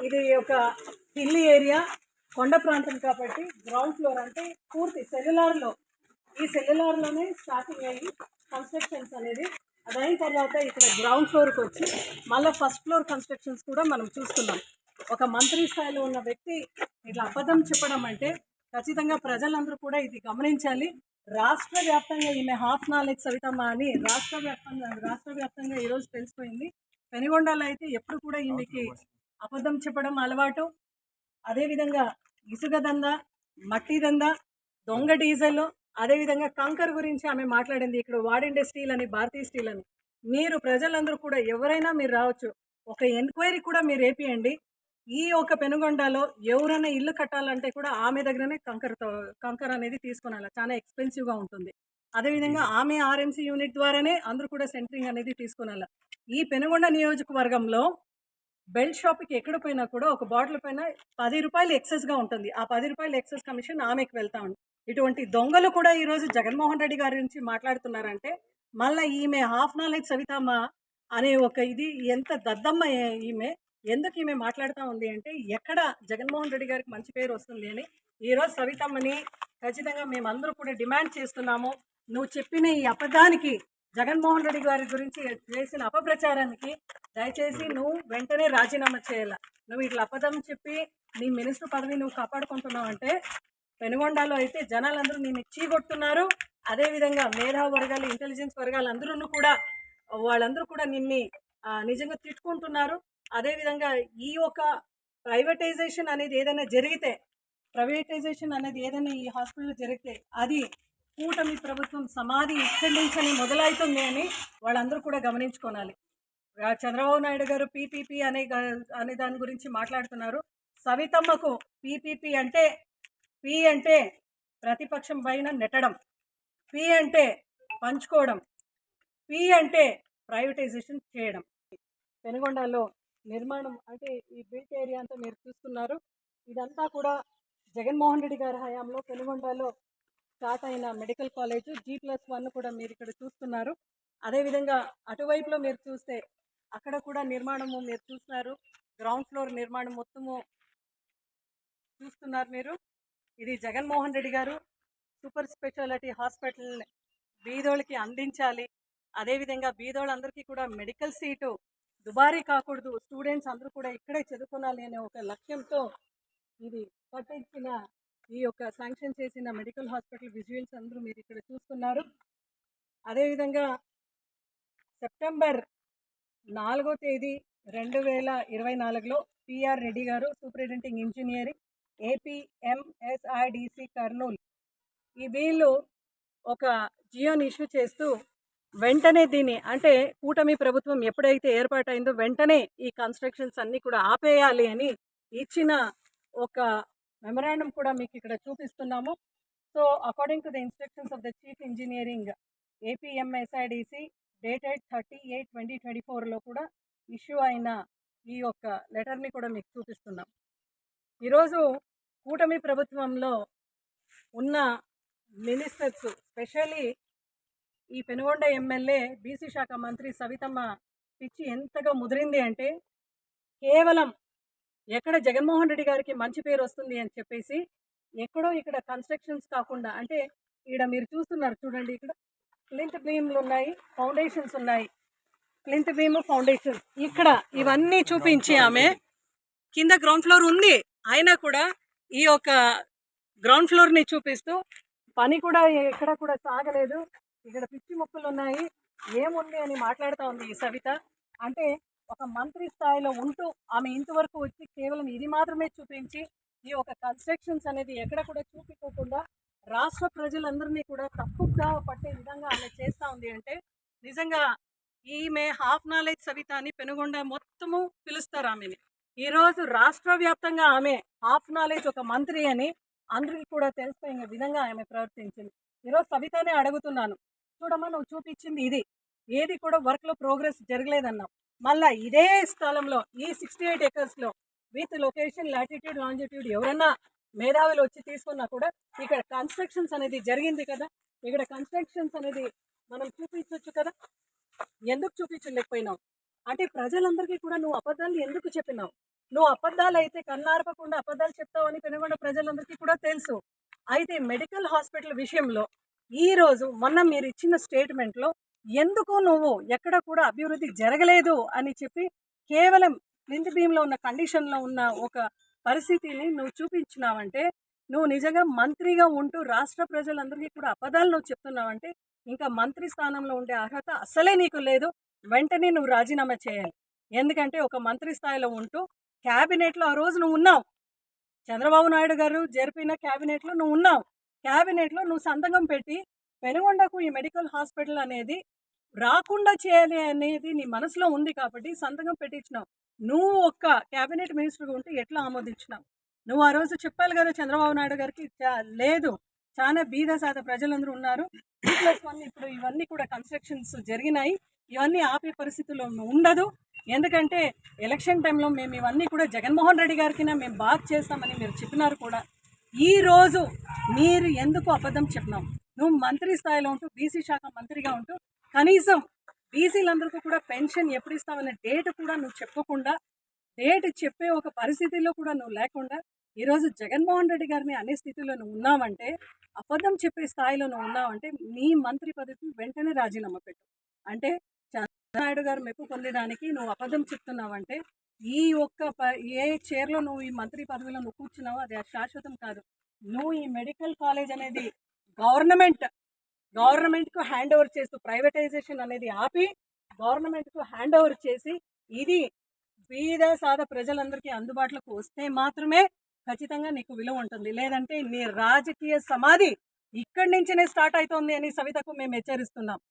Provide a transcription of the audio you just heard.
ఇది ఒక hilly area, కొండ ప్రాంతం కాబట్టి గ్రౌండ్ ఫ్లోర్ అంటే పూర్తి సెల్యులార్లో, ఈ సెల్యులార్లోనే స్టార్టింగ్ అయ్యి కన్స్ట్రక్షన్స్ అనేది అదైన తర్వాత ఇక్కడ గ్రౌండ్ ఫ్లోర్కి వచ్చి మళ్ళీ ఫస్ట్ ఫ్లోర్ కన్స్ట్రక్షన్స్ కూడా మనం చూస్తున్నాం. ఒక మంత్రి స్థాయిలో ఉన్న వ్యక్తి ఇట్లా అబద్ధం చెప్పడం అంటే ఖచ్చితంగా ప్రజలందరూ కూడా ఇది గమనించాలి. రాష్ట్ర వ్యాప్తంగా ఈమె హాఫ్ నాలెడ్జ్ సవితమ్మ అని రాష్ట్ర వ్యాప్తంగా ఈరోజు తెలిసిపోయింది. పెనుగొండలో అయితే ఎప్పుడు కూడా ఈమెకి అబద్ధం చెప్పడం అలవాటు. అదేవిధంగా ఇసుక దంద, మట్టి దంద, దొంగ డీజిల్, అదేవిధంగా కంకర్ గురించి ఆమె మాట్లాడింది. ఇక్కడ వాడిండే స్టీల్ అని, భారతీయ స్టీల్ అని. మీరు ప్రజలందరూ కూడా ఎవరైనా మీరు రావచ్చు, ఒక ఎంక్వైరీ కూడా మీరు వేపియండి. ఈ ఒక పెనుగొండలో ఎవరైనా ఇల్లు కట్టాలంటే కూడా ఆమె దగ్గరనే కంకర్ అనేది తీసుకునాలి, చాలా ఎక్స్పెన్సివ్గా ఉంటుంది. అదేవిధంగా ఆమె ఆర్ఎంసీ యూనిట్ ద్వారానే అందరూ కూడా సెంటరింగ్ అనేది తీసుకునాలి. ఈ పెనుగొండ నియోజకవర్గంలో బెల్ట్ షాప్కి ఎక్కడ పోయినా కూడా ఒక బాటిల్ పైన 10 రూపాయలు ఎక్సెస్గా ఉంటుంది. ఆ 10 రూపాయల ఎక్సెస్ కమిషన్ ఆమెకు వెళ్తా ఉంది. ఇటువంటి దొంగలు కూడా ఈరోజు జగన్మోహన్ రెడ్డి గారి నుంచి మాట్లాడుతున్నారంటే మళ్ళీ ఈమె హాఫ్ నాలెడ్జ్ సవితమ్మ అనే ఒక ఇది ఎంత దద్దమ్మ ఈమె, ఎందుకు ఈమె మాట్లాడుతూ ఉంది అంటే ఎక్కడ జగన్మోహన్ రెడ్డి గారికి మంచి పేరు వస్తుంది అని ఈరోజు సవితమ్మని ఖచ్చితంగా మేమందరూ కూడా డిమాండ్ చేస్తున్నాము. నువ్వు చెప్పిన ఈ అబద్ధానికి, జగన్మోహన్ రెడ్డి గారి గురించి చేసిన అపప్రచారానికి దయచేసి నువ్వు వెంటనే రాజీనామా చేయాల. నువ్వు ఇట్లా అబద్ధం చెప్పి నీ మినిస్టర్ పదవి నువ్వు కాపాడుకుంటున్నావు అంటే పెనుగొండలో అయితే జనాలందరూ నిన్ను చీగొట్టున్నారు. అదేవిధంగా మేధావి వర్గాలు, ఇంటెలిజెన్స్ వర్గాలు వాళ్ళందరూ కూడా నిన్ను నిజంగా తిట్టుకుంటున్నారు. అదేవిధంగా ఈ యొక్క ప్రైవేటైజేషన్ అనేది ఏదైనా ఈ హాస్పిటల్ జరిగితే అది కూటమి ప్రభుత్వం సమాధి ఖండించని మొదలవుతుంది అని వాళ్ళందరూ కూడా గమనించుకోవాలి. చంద్రబాబు నాయుడు గారు పీపీపీ అనే దాని గురించి మాట్లాడుతున్నారు. సవితమ్మకు పీపీపీ అంటే పీ అంటే ప్రతిపక్షం పైన నెట్టడం, పీ అంటే పంచుకోవడం, పీ అంటే ప్రైవేటైజేషన్ చేయడం. పెనుగొండలో నిర్మాణం అంటే ఈ బిల్ట్ ఏరియా అంతా మీరు చూస్తున్నారు. ఇదంతా కూడా జగన్మోహన్ రెడ్డి గారి హయాంలో పెనుగొండలో స్టార్ట్ అయిన మెడికల్ కాలేజ్ G+1 కూడా మీరు ఇక్కడ చూస్తున్నారు. అదేవిధంగా అటువైపులో మీరు చూస్తే అక్కడ కూడా నిర్మాణము మీరు చూస్తున్నారు. గ్రౌండ్ ఫ్లోర్ నిర్మాణం మొత్తము చూస్తున్నారు మీరు. ఇది జగన్మోహన్ రెడ్డి గారు సూపర్ స్పెషాలిటీ హాస్పిటల్ బీదోళ్ళకి అందించాలి. అదేవిధంగా బీదోళ్ళందరికీ కూడా మెడికల్ సీటు దుబారీ కాకూడదు, స్టూడెంట్స్ అందరూ కూడా ఇక్కడే చదువుకోవాలి అనే ఒక లక్ష్యంతో ఇది కట్టించిన ఈ యొక్క శాంక్షన్ చేసిన మెడికల్ హాస్పిటల్ విజువల్స్ అందరూ మీరు ఇక్కడ చూస్తున్నారు. అదేవిధంగా సెప్టెంబర్ 4వ తేదీ 2024లో పిఆర్ రెడ్డి గారు సూపరింటెండెంట్ ఇంజనీరింగ్ APMSIDC కర్నూలు వీళ్ళు ఒక జియోని ఇష్యూ చేస్తూ వెంటనే దీన్ని అంటే కూటమి ప్రభుత్వం ఎప్పుడైతే ఏర్పాటైందో వెంటనే ఈ కన్స్ట్రక్షన్స్ అన్నీ కూడా ఆపేయాలి అని ఇచ్చిన ఒక మెమరాండం కూడా మీకు ఇక్కడ చూపిస్తున్నాము. So according to the instructions of the chief engineering APMSIDC dated 30/8/2024లో కూడా ఇష్యూ అయిన ఈ యొక్క లెటర్ని కూడా మీకు చూపిస్తున్నాం. ఈరోజు కూటమి ప్రభుత్వంలో ఉన్న మినిస్టర్స్, స్పెషల్లీ ఈ పెనుగొండ ఎమ్మెల్యే బీసీ శాఖ మంత్రి సవితమ్మ పిచ్చి ఎంతగా ముదిరింది అంటే కేవలం ఎక్కడ జగన్మోహన్ రెడ్డి గారికి మంచి పేరు వస్తుంది అని చెప్పేసి ఎక్కడో ఇక్కడ కన్స్ట్రక్షన్స్ కాకుండా అంటే ఇక్కడ మీరు చూస్తున్నారు చూడండి, ఇక్కడ ప్లింత్ బీమ్లు ఉన్నాయి, ఫౌండేషన్స్ ఉన్నాయి, ప్లింత్ బీమ్ ఫౌండేషన్ ఇక్కడ ఇవన్నీ చూపించి ఆమె కింద గ్రౌండ్ ఫ్లోర్ ఉంది అయినా కూడా ఈ యొక్క గ్రౌండ్ ఫ్లోర్ని చూపిస్తూ పని కూడా ఎక్కడ కూడా సాగలేదు, ఇక్కడ పిచ్చి మొక్కలు ఉన్నాయి, ఏముంది అని మాట్లాడుతూ ఉంది ఈ సవిత. అంటే ఒక మంత్రి స్థాయిలో ఉంటూ ఆమె ఇంతవరకు వచ్చి కేవలం ఇది మాత్రమే చూపించి ఈ యొక్క కన్స్ట్రక్షన్స్ అనేది ఎక్కడ కూడా చూపించకుండా రాష్ట్ర ప్రజలందరినీ కూడా తప్పుగా పట్టే విధంగా ఆమె చేస్తూ ఉంది అంటే నిజంగా ఈమె హాఫ్ నాలెడ్జ్ సవిత అని పెనుగొండ మొత్తము పిలుస్తారు ఆమెని. ఈరోజు రాష్ట్ర వ్యాప్తంగా ఆమె హాఫ్ నాలెడ్జ్ ఒక మంత్రి అని అందరికీ కూడా తెలిసిపోయిన విధంగా ఆమె ప్రవర్తించింది. ఈరోజు సవితనే అడుగుతున్నాను, చూడమ్మా నువ్వు చూపించింది ఇది ఏది కూడా వర్క్లో ప్రోగ్రెస్ జరగలేదన్నావు, మళ్ళీ ఇదే స్థలంలో ఈ 68 acresలో విత్ లొకేషన్ లాటిట్యూడ్ లాంజిట్యూడ్ ఎవరన్నా మేధావులు వచ్చి తీసుకున్నా కూడా ఇక్కడ కన్స్ట్రక్షన్స్ అనేది జరిగింది కదా, ఇక్కడ కన్స్ట్రక్షన్స్ అనేది మనం చూపించవచ్చు కదా, ఎందుకు చూపించలేకపోయినావు? అంటే ప్రజలందరికీ కూడా నువ్వు అబద్ధాలు ఎందుకు చెప్పినావు? నువ్వు అబద్ధాలు అయితే కన్నార్పకుండా అబద్ధాలు చెప్తావని పెనుగొండ ప్రజలందరికీ కూడా తెలుసు. అయితే మెడికల్ హాస్పిటల్ విషయంలో ఈరోజు మొన్న మీరు ఇచ్చిన స్టేట్మెంట్లో ఎందుకు నువ్వు ఎక్కడ కూడా అభివృద్ధి జరగలేదు అని చెప్పి కేవలం నింది భీమ్లో ఉన్న కండిషన్లో ఉన్న ఒక పరిస్థితిని నువ్వు చూపించినావంటే, నువ్వు నిజంగా మంత్రిగా ఉంటూ రాష్ట్ర ప్రజలందరికీ కూడా అబద్ధాలు నువ్వు చెప్తున్నావంటే ఇంకా మంత్రి స్థానంలో ఉండే అర్హత అస్సలే నీకు లేదు. వెంటనే నువ్వు రాజీనామా చేయాలి. ఎందుకంటే ఒక మంత్రి స్థాయిలో ఉంటూ క్యాబినెట్లో ఆ రోజు నువ్వు ఉన్నావు. చంద్రబాబు నాయుడు గారు జరిపిన క్యాబినెట్లో నువ్వు ఉన్నావు. క్యాబినెట్లో నువ్వు సంతకం పెట్టి పెనుగొండకు ఈ మెడికల్ హాస్పిటల్ అనేది రాకుండా చేయాలి అనేది నీ మనసులో ఉంది కాబట్టి సంతకం పెట్టించినావు. నువ్వు ఒక్క క్యాబినెట్ మినిస్టర్గా ఉంటే ఎట్లా ఆమోదించినావు? నువ్వు ఆ రోజు చెప్పాలి కదా చంద్రబాబు నాయుడు గారికి, లేదు చాలా బీద సాద ప్రజలందరూ ఉన్నారు, 2+1 ఇప్పుడు ఇవన్నీ కూడా కన్స్ట్రక్షన్స్ జరిగినాయి, ఇవన్నీ ఆపే పరిస్థితుల్లో ఉండదు. ఎందుకంటే ఎలక్షన్ టైంలో మేము ఇవన్నీ కూడా జగన్మోహన్ రెడ్డి గారికి మేము బాగా చేస్తామని మీరు చెప్పినారు కూడా. ఈరోజు మీరు ఎందుకు అబద్ధం చెప్పినావు? నువ్వు మంత్రి స్థాయిలో ఉంటూ బీసీ శాఖ మంత్రిగా ఉంటూ కనీసం బీసీలందరికీ కూడా పెన్షన్ ఎప్పుడు ఇస్తామనే డేట్ కూడా నువ్వు చెప్పకుండా, డేట్ చెప్పే ఒక పరిస్థితిలో కూడా నువ్వు లేకుండా ఈరోజు జగన్మోహన్ రెడ్డి గారిని అనే స్థితిలో నువ్వు ఉన్నావంటే, అబద్ధం చెప్పే స్థాయిలో నువ్వు ఉన్నావంటే నీ మంత్రి పదవికి వెంటనే రాజీనామా పెట్టు. అంటే చంద్రనాయుడు గారు మెప్పు పొందేదానికి నువ్వు అబద్ధం చెప్తున్నావంటే ఈ ఒక్క ఏ చైర్లో నువ్వు ఈ మంత్రి పదవిలో నువ్వు కూర్చున్నావో అది శాశ్వతం కాదు. నువ్వు ఈ మెడికల్ కాలేజ్ అనేది గవర్నమెంట్కు హ్యాండ్ ఓవర్ చేస్తూ ప్రైవేటైజేషన్ అనేది ఆపి గవర్నమెంట్కు హ్యాండ్ ఓవర్ చేసి ఇది బీద సాదా ప్రజలందరికీ అందుబాటులోకి వస్తే మాత్రమే ఖచ్చితంగా నీకు విలువ ఉంటుంది. లేదంటే నీ రాజకీయ సమాధి ఇక్కడి నుంచినే స్టార్ట్ అవుతుంది అని సవితకు మేము హెచ్చరిస్తున్నాం.